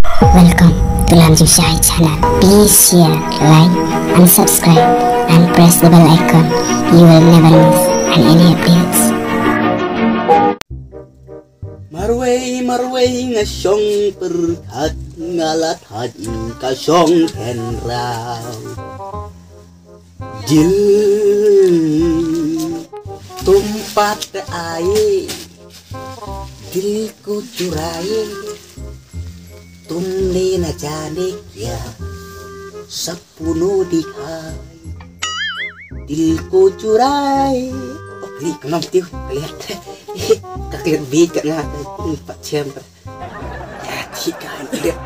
Welcome to Lanjing Syahid channel. Please share, like and subscribe and press the bell icon. You will never miss any updates. Marway ngasong perhat ngalat hadin kasong kenraw jil tumpat air dilku curai tumni na janik ya sepuluh dihai dilku curai klik nom tiêu lihat các liền bi cận ngã bắt xem ya thì cái lihat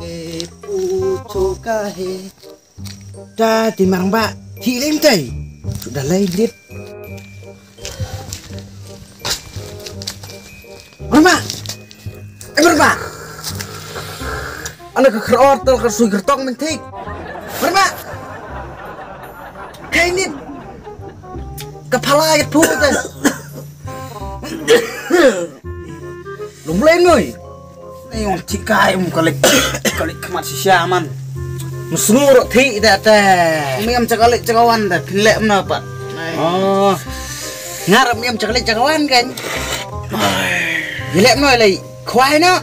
ke pucho kahe ta timang ba thì lên tay sudah lain lihat berapa berapa anak kekerot tel kersui kertong mentik berapa kayak ini kepala itu teh lung lên người này ông chị cài ông kalik kemat si siaman musngur thi teh miam cakalik cakawan teh pilek mana pak oh ngarep miam cakalik cakawan kan pilek mana lagi khoai nó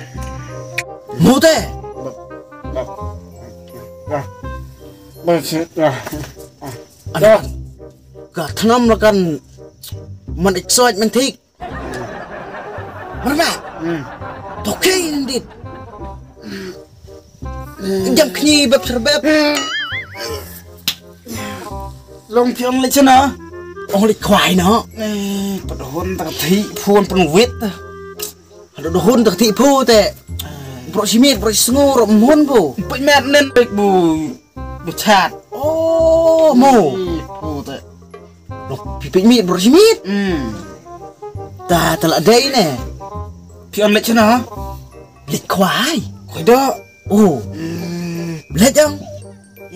mu teh ada gak tanam kan man excited mentik mana toke indit jam kni bab serbab long pion le chana ong le khoai nó padahon tak thi phuon pun wit padahon tak thi phu te pro simit pro sngur mon bu pe met nen bu chat oh mo phu te pipik mit bersimit ta telak day nè pion lech na lech khoai khoai đó lech không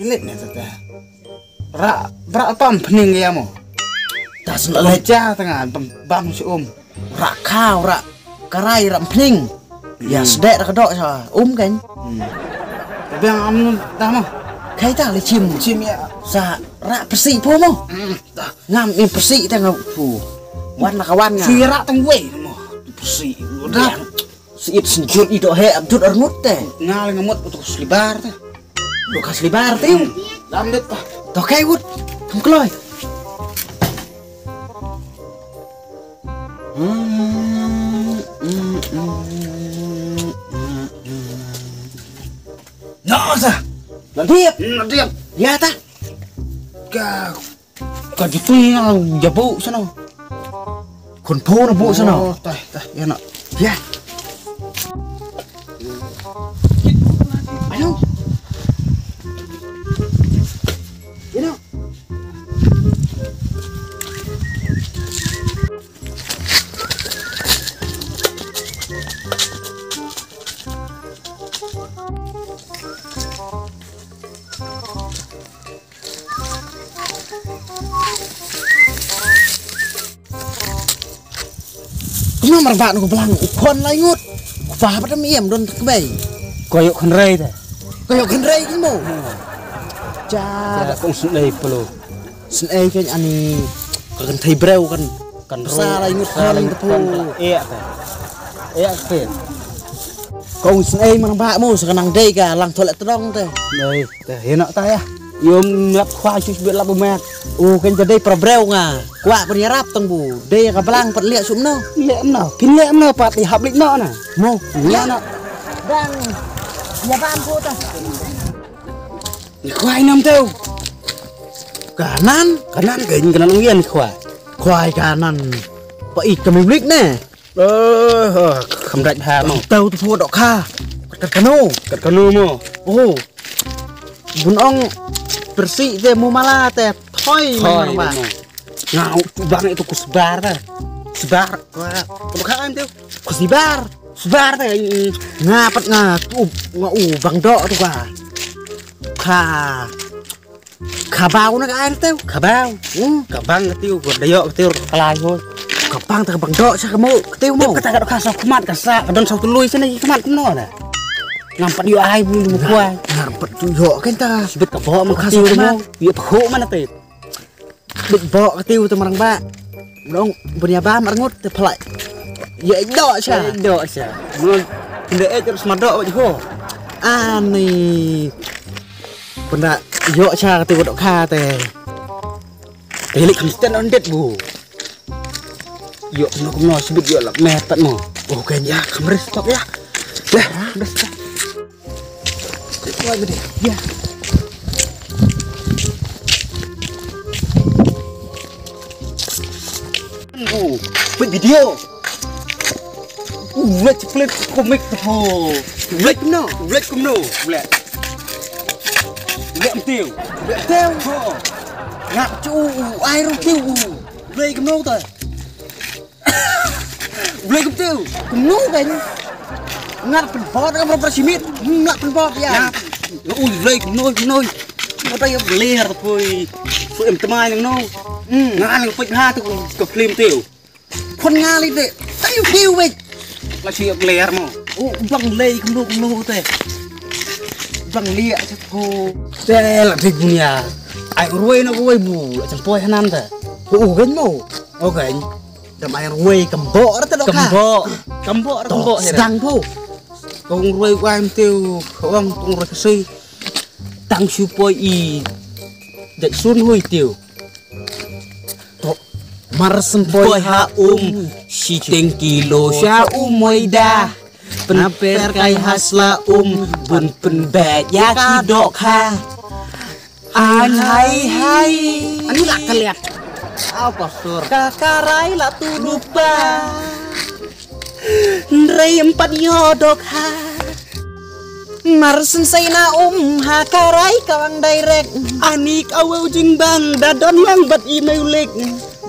lech nè ta ra pam pening ya mo ta sen lech cha tengah bang si ra khao ra karai ra pening ya sedek ra kedok sa kan bang am ta mo khai ta le chim ya sa ra persi phu mo ngam ni persi ta ngau phu wan kawan nga si ra tang we mo persi udah siit senjut ido he abdut arnut teh ngal ngamut untuk selibar teh do kas libar teh dam det pa to kai wut kam kloy no sa Lantiap, ya ta. Ka jutu yang jabu sana. Kon po na bu sana. Tah, ya nak. Ya. Ayo. Ini. Nomor bạn của belang con lại ngút và bắt miệng đôn cái bầy koyok khenrei teh kayak kenrei cái mồ cha cũng sụn đây pelu sen cái ani cần thấy breu kan sa lại ngút con tu iya teh iya teh kong sen mang bak mo sekarang day ka lang tolak terong teh đây teh enak ta ya yom ngap khoai cus bet labu mat kan jadi perbreu nga kuat penyerap teng bu day ka belang pet liat sum no liat no pin liat no pat lihap lik no na mo liat no dan ya pam po ta ni khoai nam teu kanan geng kanan ngian khoai kanan pa ik ka miblik nè không rạch hà mà tàu tu phua đọ kha cắt cano mo bun ong bersih deh mu malah teh toy memang bang ngau bang itu kusbar teh sebar bukan tuh sebar teh ngapet ngau bang dok tuh kha bao nó cái teh kabang tiêu gột dayo tiêu kalai thôi kapang tak bang dok sa kamu ketiu mo kata kadok kasah kemat kasah kadon sau tului sini kemat kuno dah ngampat yo ai bulu kuai ngarpet tu yo kan ta sibet ka bawa mo ketiu mo yo pekho mana teh bit bawa ketiu tu marang ba dong punya ba marangut te pelai ya dok sa mun ndak terus madok jo ani benda yo sa ketiu dok kha te telik kamsten ondet bu yo no sibet yo lak metat mo oh kayaknya kamar stop ya lah udah stop gede ya buat video ulet ceplet komik tuh ulet kumno ulet mtiu ngap chu ai rong tiêu ulet kumno ta ulet kumtiu kumno kan ngat penpot kan berapa simit ngat penpot ya ulet kumno nó tay lê hạt thôi phụ em tmai nó ngã nó phịch ha tôi cặp phim tiêu con nga lên đấy tay tiêu vậy là chị lê hạt mà bằng lê không nô thế bằng lịa chứ thôi thế là thịt nhà ai ruồi nó ruồi bù chẳng poi hanan thế gánh mồ ok đầm ai ruồi cầm bộ đó tao cầm bộ đằng thôi con ruồi qua em tiêu không con ruồi si tăng siêu poi i dạy xuân hui tiêu marasem poi ha si teng kilo sha moida penper kai hasla bun pen bẹ ya ki dok ha an hai ani lak kaliat ao kosur kakarai la tu lupa rei empat yo dok ha marasem say na hakarai kawang direct anik awau jing bang dadon yang bat email lek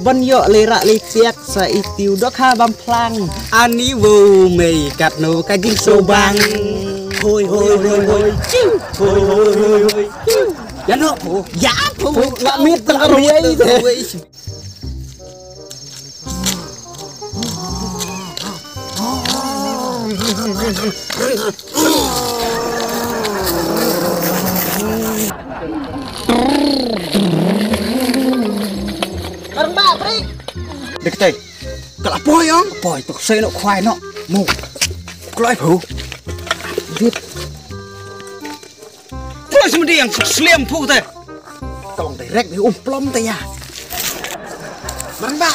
ban yo lera lek siak sa itiu dok ha bam plang ani wo mei kat no ka jing so bang hoi chiu hoi chiu ya no la mit tang ruai thế Barang ba, pre? Được tay. Cả là bôi không? Bôi tôi xây nó khoai nó. Mù. Loại phụ. Giết. Tôi xem đi ăn slim phụ thế. Tolong direct đi plom teh ya. Barang ba.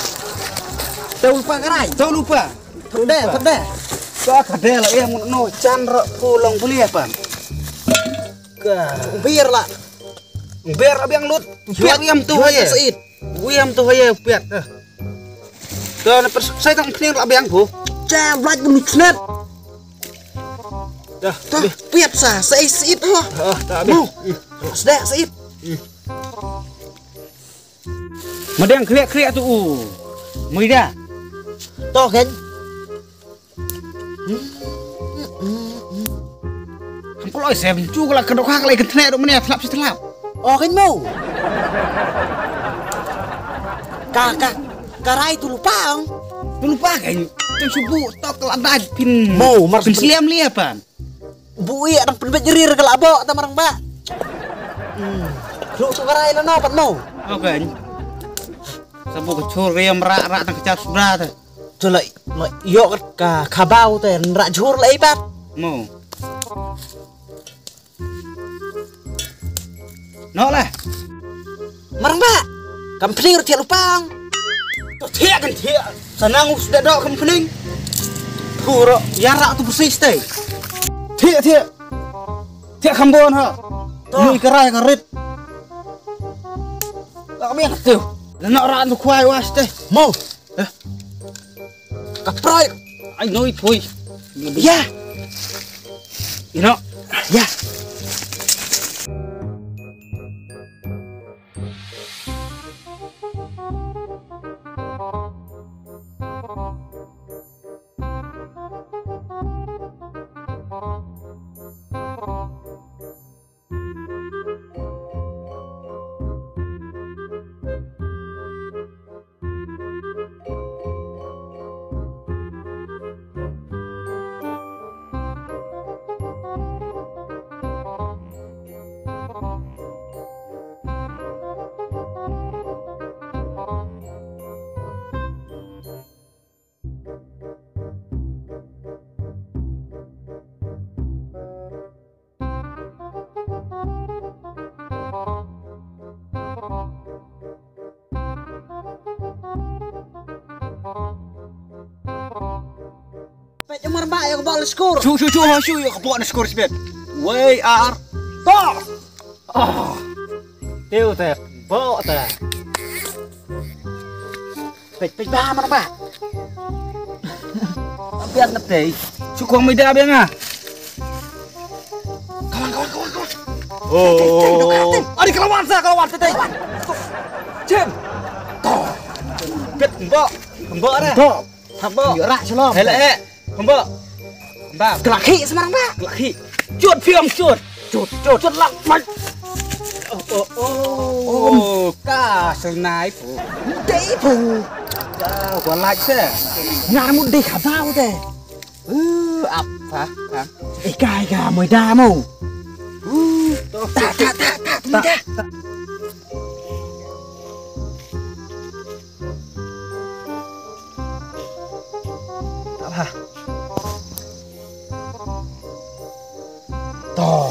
Tahu lupa karai. Tahu lupa. Thật deh. Kau kadeh lah ya no chandra pulang beli apa? Biar lah. Biar abang lut. Biar yang tu aja. Seit. Yang tu aja biar. Tuh saya tak kenal abang bu. Jam right menit. Dah. Tuh, biar sah. Seit ho. Tak habis. Sudah seit. Mà đang khịa tụ mới ra To kan? Không có lỗi xem chú là cái đồ khác lại cái thẻ đó mà nè thlap chứ thlap Kan mau. Karai tu lupa không? Tôi lupa cái trong subuh tao kalau ada pin Mau pin seliam li apa Bu iya nang penbet jerir ke labo ta marang ba. Lu tu karai la no pat mau. ok sabu ke chur riam rak tang kecap sebra tu Cho lại yo ka khabao te ra chur lai pat. mau nó là Marang ba. Kam pling thiệt lupang. thiệt kan thiệt senang sudah dok kan pening puro ya rak tu persis teh thiệt khambon ha lui kerai kerit tak biar tu nak rak tu kuai was teh Mau. Kaproi. I know it boy Ya. you know Ya. yang merbak yang kebal skor. Chu yo kebok na skor sibet. We are to. Oh. Tiêu teh, bo teh. Pej ba merbak. Biar ngeteh. Cukuang media biang ah. Kawan. Oh. Ari kelawan teh. Cem. Toh. Bet mbok dah. Mbok. Yo rak selom. Hele. Mbok. Mbak. Kelaki semarang Mbak. Kelaki. Cut film cut lak mạch. Oh, cá senai phụ. Đấy phù. Còn lại thế. Nhà một đi khả bao thế. Ập hả? Ê cài gà mồi đa mù. Ta. Hả? To.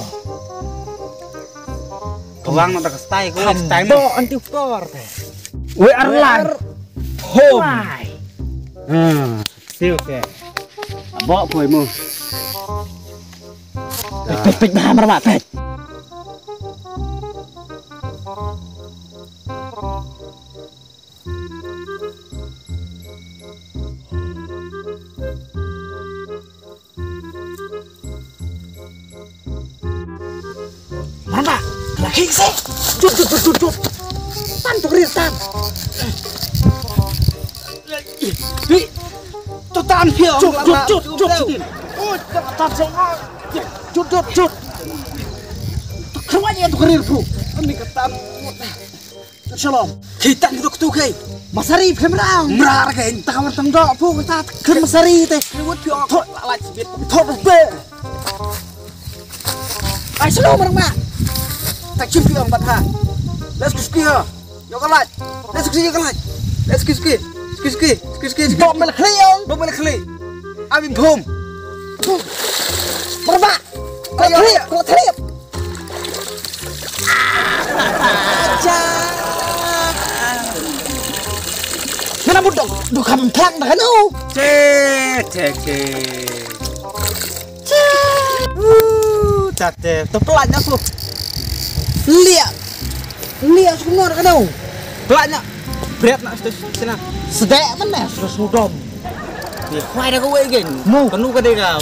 Kawang nak stay ko stay To mo. anti kor teh. We are live. Home. Siêu kìa. Bỏ phơi mu. Pej ba merbak pej. Merbak. Lagi sih. Cut. Tan tuh rir tan. Cho tan phiêu. Cut. Ôi, tan sông. Cut. Keruanya tuh rir bro. Ini ketan. Shalom. Kita duduk tu kay. Masari pemrang. Merar kay. Takawar tengdok bu kita ke masari teh. Rewut phiêu. Thot lại sibit. Thot be. Ai selo barang mak. Tak chim phiêu bat ha. Let's go ski ha. Yo kan lại. Let's ski. Dok mel kliong. Đâu boleh kali. Abim phum. Merbak. Kalau trip. Mana budok kamu pelang dah kan? Cek. Tate, tu pelanya aku. Lihat semua dah kan? Pelanya. Berat nak sana. Sedek mana terus mudom. Ni khoai dah kowe geng. Mu. Kanu ka dei kau.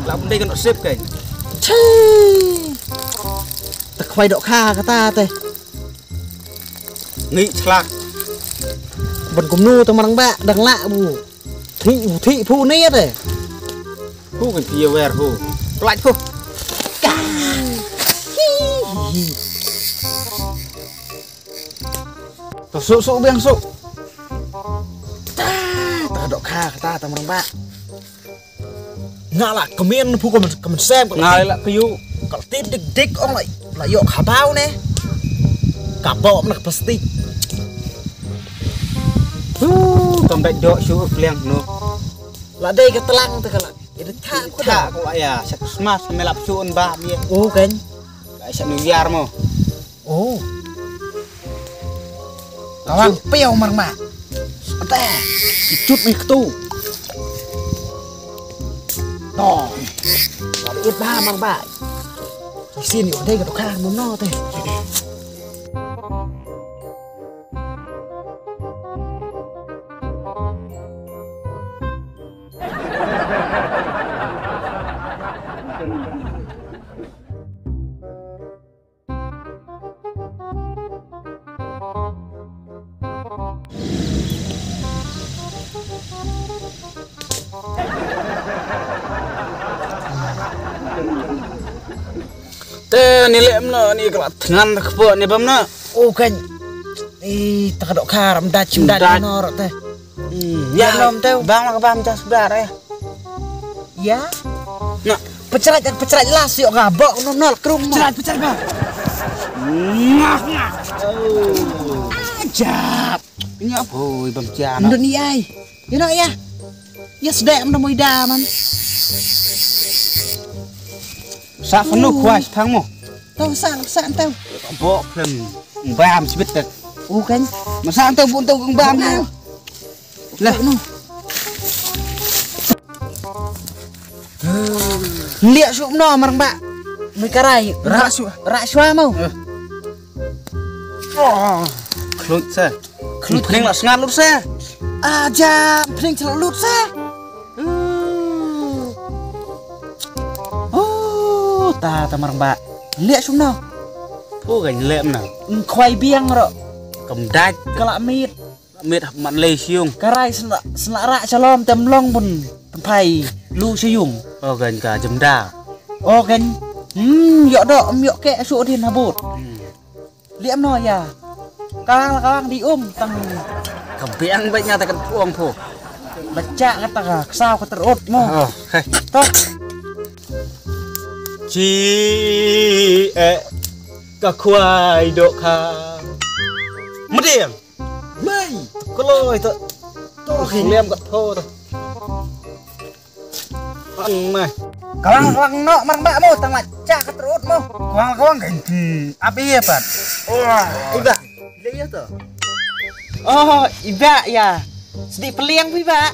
Lah benda kan sip geng. Tak khoai dok kha kata teh. Ngi chlak. Bần cùng nu tao mang bạ đằng lạ bù. Thị phu nét rồi. Hu kan pia wer hu. Pelaj hu. Tao suk biang suk. Ta dok kha kata tao mang bạ. Ngạ là comment phu comment xem Ngai la kayu. Kalau tin dik ông lại yok khả bao nè. Cả bộ là plastic. Tom dak dok shu fliang no. Là đây cái telang tu kalau. Itu thang ko Tha ko ya, sak smas melap suun ba bia. Oh kan. Kai sak New Year mo. Oh. Kawan piau mang mak. Ate. Chút mi tu. To. Ít ba mang bạ. Xin ở đây cái đồ khang muốn no thế. Te ni lem no ni kelat dengan kepo ni bam no. Oh kan. Tak ada karam dah cimdan norok teh. Ya nom teu. Bang ka bam cas bar ya. Ya. Nak Pecerat jelas yuk ngabok nol kerum. pecerat bang. Ngah. Ajab. Ini apa? Oi bam ciana. Dunia ai. You know ya. Ya sedek mdah moi daman. Sa phanu khwai thang mo. Tao san tao. Bo plem bam sibit tak. Oh kan. Masa teu pun teu kang bam. Lah no. Lihat sup no marang mbak. Mikarai rak suah mau. Klut sa. Klut pening lah sengalut sa. Aja pening celut sa. Oh, ta marang mbak. Lihat sup no. Ô gánh lệm nào. Khoai biang ro. Cầm đách. Kalak mit. Mệt mặt lê siung. Karai selak rak calom temlong pun tempai lu siung. Ô gánh cả chấm đào. Oh kan. Yok dok yok kek suuk din habut. Liam no ya. Kalang di tang Cầm biang bệnh nhà ta cần uống phụ. baca kata ka sao ka terut mo. Ờ, hay. Tok. Chi cả khoai độ kha. Mất điểm. Mai. Có lôi thôi. Tôi không lem gật thô thôi. Ăn mày. Kalang no marang mbak mo tang baca ka terut mo. Kalang kan. Apa ya, Pak? Wah, iba. Dia tu. Oh, iba ya. Sedih peliang iba.